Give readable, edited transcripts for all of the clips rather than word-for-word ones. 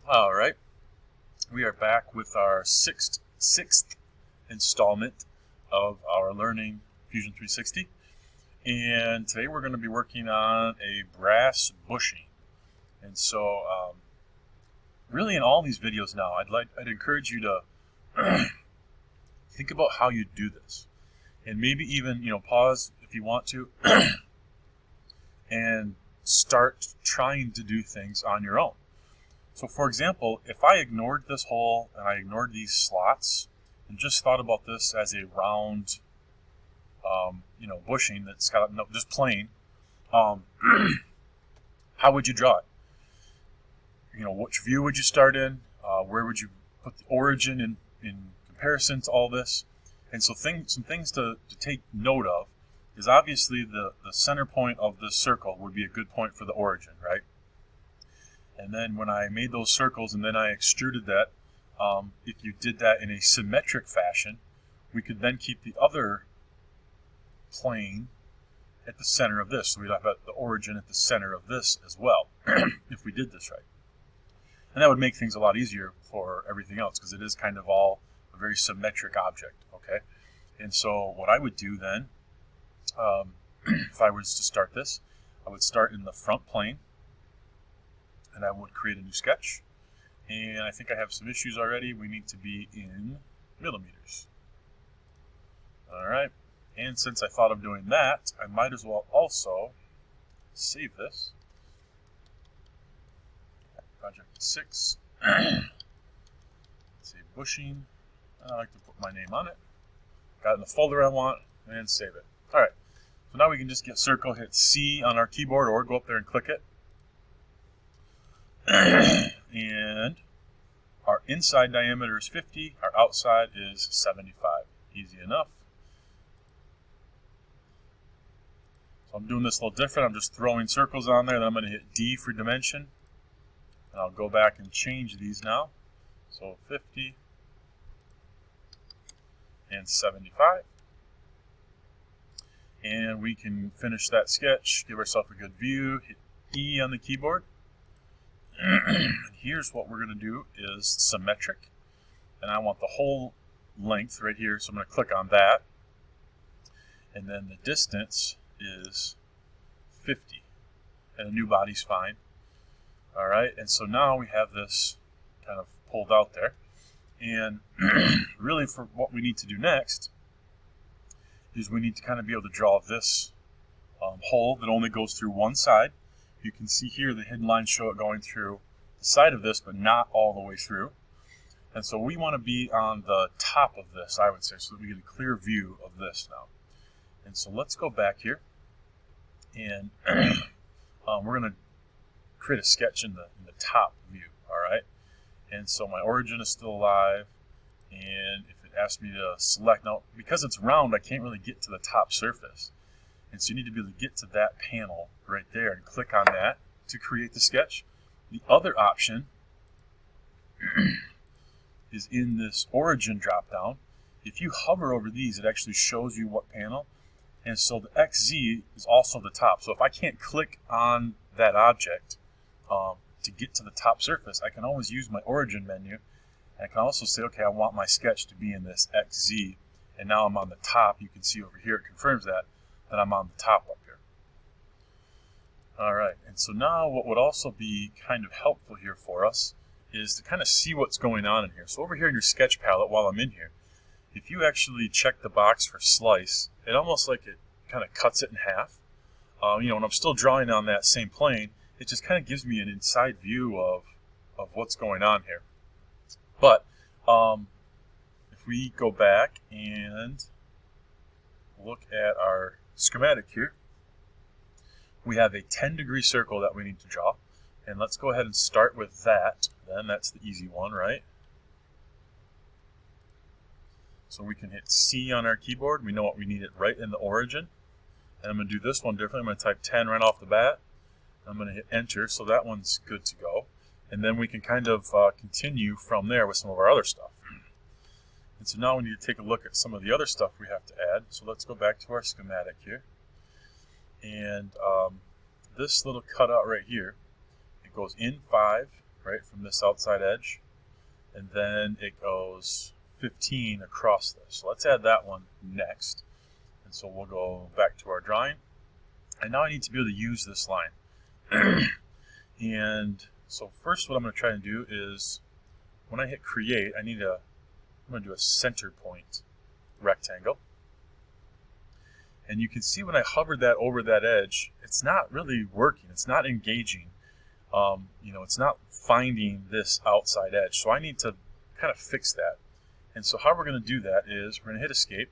All right, we are back with our sixth installment of our Learning Fusion 360, and today we're going to be working on a brass bushing. And so, really, in all these videos now, I'd encourage you to think about how you do this, and maybe even pause if you want to, and start trying to do things on your own. So for example, if I ignored this hole and I ignored these slots and just thought about this as a round, bushing that's got just plain, how would you draw it? Which view would you start in? Where would you put the origin in comparison to all this? And so some things to take note of is obviously the center point of this circle would be a good point for the origin, right? And then when I made those circles and then I extruded that, if you did that in a symmetric fashion, we could then keep the other plane at the center of this. So we'd have the origin at the center of this as well, if we did this right. And that would make things a lot easier for everything else, because it is kind of all a very symmetric object, okay? And so what I would do then, if I was to start this, I would start in the front plane, and I would create a new sketch. And I think I have some issues already. We need to be in millimeters. All right. And since I thought of doing that, I might as well also save this. Project 6. Let's say bushing. I like to put my name on it. Got it in the folder I want, and save it. All right. So now we can just get circle, hit C on our keyboard, or go up there and click it. And our inside diameter is 50, our outside is 75. Easy enough. So I'm doing this a little different. I'm just throwing circles on there. Then I'm going to hit D for dimension. And I'll go back and change these now. So 50 and 75. And we can finish that sketch, give ourselves a good view, hit E on the keyboard. And here's what we're going to do is symmetric, and I want the whole length right here, so I'm going to click on that, and then the distance is 50, and the new body's fine. All right, and so now we have this kind of pulled out there, and really for what we need to do next is we need to kind of be able to draw this hole that only goes through one side. You can see here the hidden lines show it going through the side of this, but not all the way through. And so we want to be on the top of this, I would say, so that we get a clear view of this now. And so let's go back here, and we're going to create a sketch in the top view, all right? And so my origin is still alive, and if it asks me to select, now because it's round, I can't really get to the top surface. And so you need to be able to get to that panel right there and click on that to create the sketch. The other option is in this origin drop-down. If you hover over these, it actually shows you what panel. And so the XZ is also the top. So if I can't click on that object to get to the top surface, I can always use my origin menu. And I can also say, okay, I want my sketch to be in this XZ. And now I'm on the top. You can see over here, it confirms that I'm on the top up here. All right, and so now what would also be kind of helpful here for us is to kind of see what's going on in here. So over here in your sketch palette, while I'm in here, if you actually check the box for slice, it almost like it kind of cuts it in half. When I'm still drawing on that same plane, it just kind of gives me an inside view of what's going on here. But if we go back and look at our schematic here, we have a 10-degree circle that we need to draw, and let's go ahead and start with that. Then that's the easy one, right? So we can hit C on our keyboard. We know what we need it right in the origin. And I'm going to do this one differently. I'm going to type 10 right off the bat. I'm going to hit enter, so that one's good to go. And then we can kind of continue from there with some of our other stuff. And so now we need to take a look at some of the other stuff we have to add. So let's go back to our schematic here. And this little cutout right here, it goes in 5 right, from this outside edge. And then it goes 15 across this. So let's add that one next. And so we'll go back to our drawing. And now I need to be able to use this line. And so first what I'm going to try to do is, when I hit create, I'm going to do a center point rectangle. And you can see when I hovered that over that edge, it's not really working. It's not engaging. It's not finding this outside edge. So I need to kind of fix that. And so how we're going to do that is we're going to hit escape.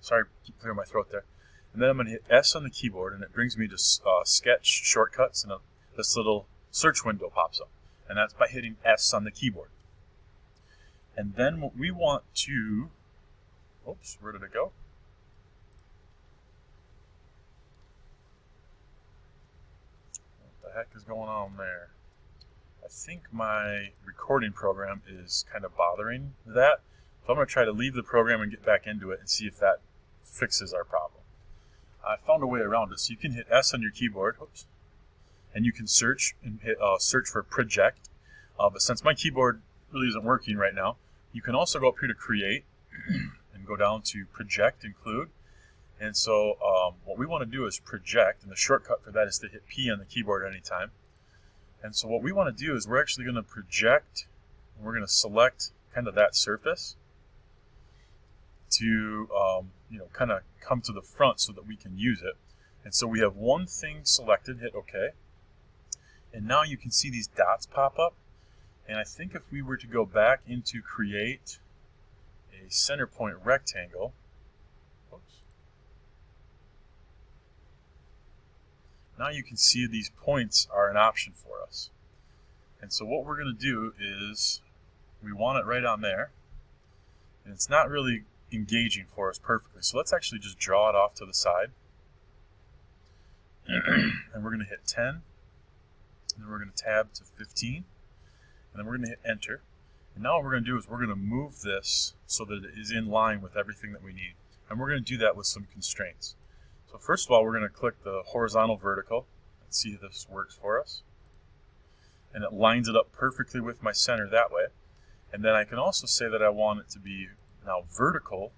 Sorry, keep clearing my throat there. And then I'm going to hit S on the keyboard, and it brings me to sketch shortcuts, and this little search window pops up. And that's by hitting S on the keyboard. And then what we want to, oops, where did it go? What the heck is going on there? I think my recording program is kind of bothering that. So I'm going to try to leave the program and get back into it and see if that fixes our problem. I found a way around it. So you can hit S on your keyboard, oops, and you can search and hit search for project. But since my keyboard really isn't working right now, you can also go up here to create and go down to project include. And so what we want to do is project, and the shortcut for that is to hit P on the keyboard at any time. And so what we want to do is we're actually going to project, and we're going to select kind of that surface to kind of come to the front so that we can use it. And so we have one thing selected, hit OK. And now you can see these dots pop up. And I think if we were to go back into create a center point rectangle, oops, now you can see these points are an option for us. And so what we're going to do is we want it right on there. And it's not really engaging for us perfectly. So let's actually just draw it off to the side. And we're going to hit 10. And then we're going to tab to 15. And then we're going to hit enter. And now what we're going to do is we're going to move this so that it is in line with everything that we need. And we're going to do that with some constraints. So first of all, we're going to click the horizontal vertical and see if this works for us. And it lines it up perfectly with my center that way. And then I can also say that I want it to be now vertical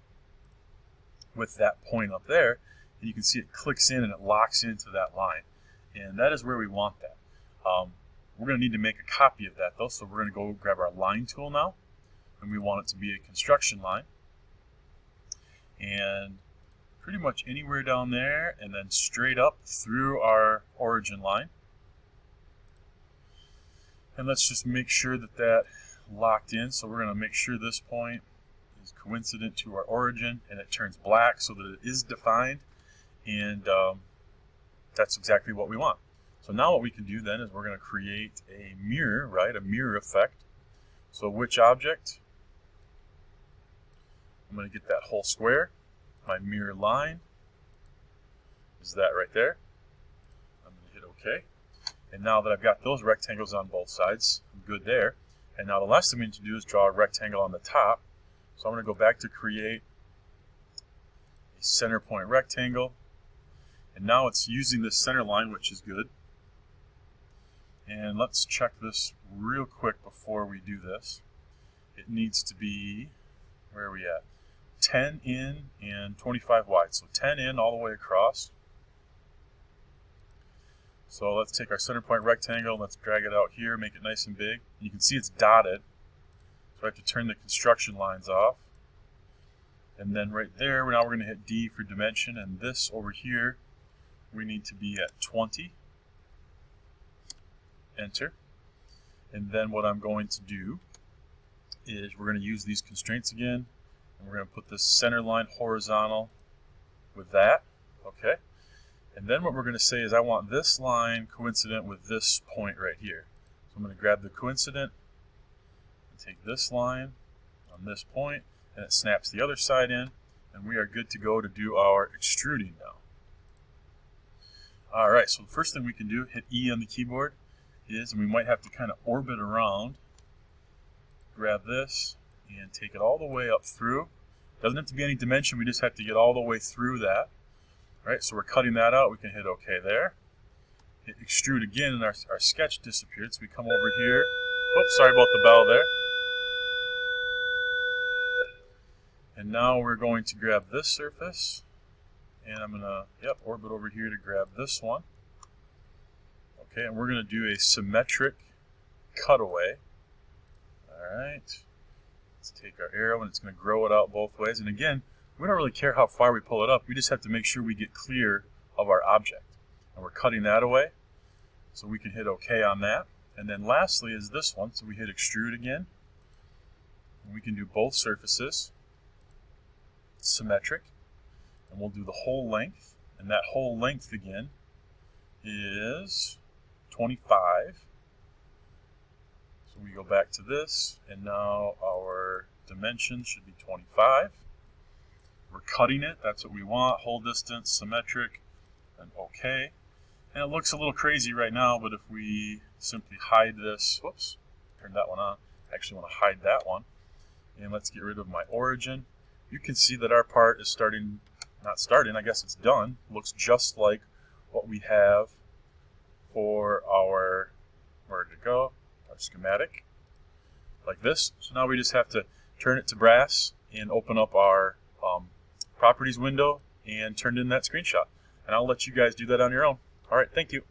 with that point up there. And you can see it clicks in and it locks into that line. And that is where we want that. We're going to need to make a copy of that though, so we're going to go grab our line tool now, and we want it to be a construction line. And pretty much anywhere down there, and then straight up through our origin line. And let's just make sure that that locked in. So we're going to make sure this point is coincident to our origin, and it turns black so that it is defined. And that's exactly what we want. So now what we can do then is we're going to create a mirror, right? A mirror effect. So which object? I'm going to get that whole square. My mirror line is that right there. I'm going to hit OK. And now that I've got those rectangles on both sides, I'm good there. And now the last thing we need to do is draw a rectangle on the top. So I'm going to go back to create a center point rectangle. And now it's using this center line, which is good. And let's check this real quick before we do this. It needs to be, where are we at? 10 in and 25 wide. So 10 in all the way across. So let's take our center point rectangle, let's drag it out here, make it nice and big. You can see it's dotted. So I have to turn the construction lines off. And then right there, now we're going to hit D for dimension. And this over here, we need to be at 20. Enter. And then what I'm going to do is we're going to use these constraints again, and we're going to put this center line horizontal with that. Okay. And then what we're going to say is I want this line coincident with this point right here. So I'm going to grab the coincident and take this line on this point, and it snaps the other side in, and we are good to go to do our extruding now. All right, so the first thing we can do, hit E on the keyboard, is, and we might have to kind of orbit around, grab this and take it all the way up through. Doesn't have to be any dimension, we just have to get all the way through that. All right, so we're cutting that out, we can hit OK there. hit extrude again, and our sketch disappeared. So we come over here. Oops, sorry about the bell there. And now we're going to grab this surface, and I'm going to, orbit over here to grab this one. Okay, and we're going to do a symmetric cutaway. All right, let's take our arrow, and it's going to grow it out both ways. And again, we don't really care how far we pull it up. We just have to make sure we get clear of our object. And we're cutting that away, so we can hit OK on that. And then lastly is this one, so we hit extrude again. And we can do both surfaces, symmetric, and we'll do the whole length. And that whole length again is 25. So we go back to this, and now our dimensions should be 25. We're cutting it, that's what we want, whole distance, symmetric, and OK. And it looks a little crazy right now, but if we simply hide this, whoops, turn that one on. I actually want to hide that one. And let's get rid of my origin. You can see that our part is I guess it's done. Looks just like what we have for our, where did it go? Our schematic, like this. So now we just have to turn it to brass and open up our properties window and turn in that screenshot. And I'll let you guys do that on your own. All right, thank you.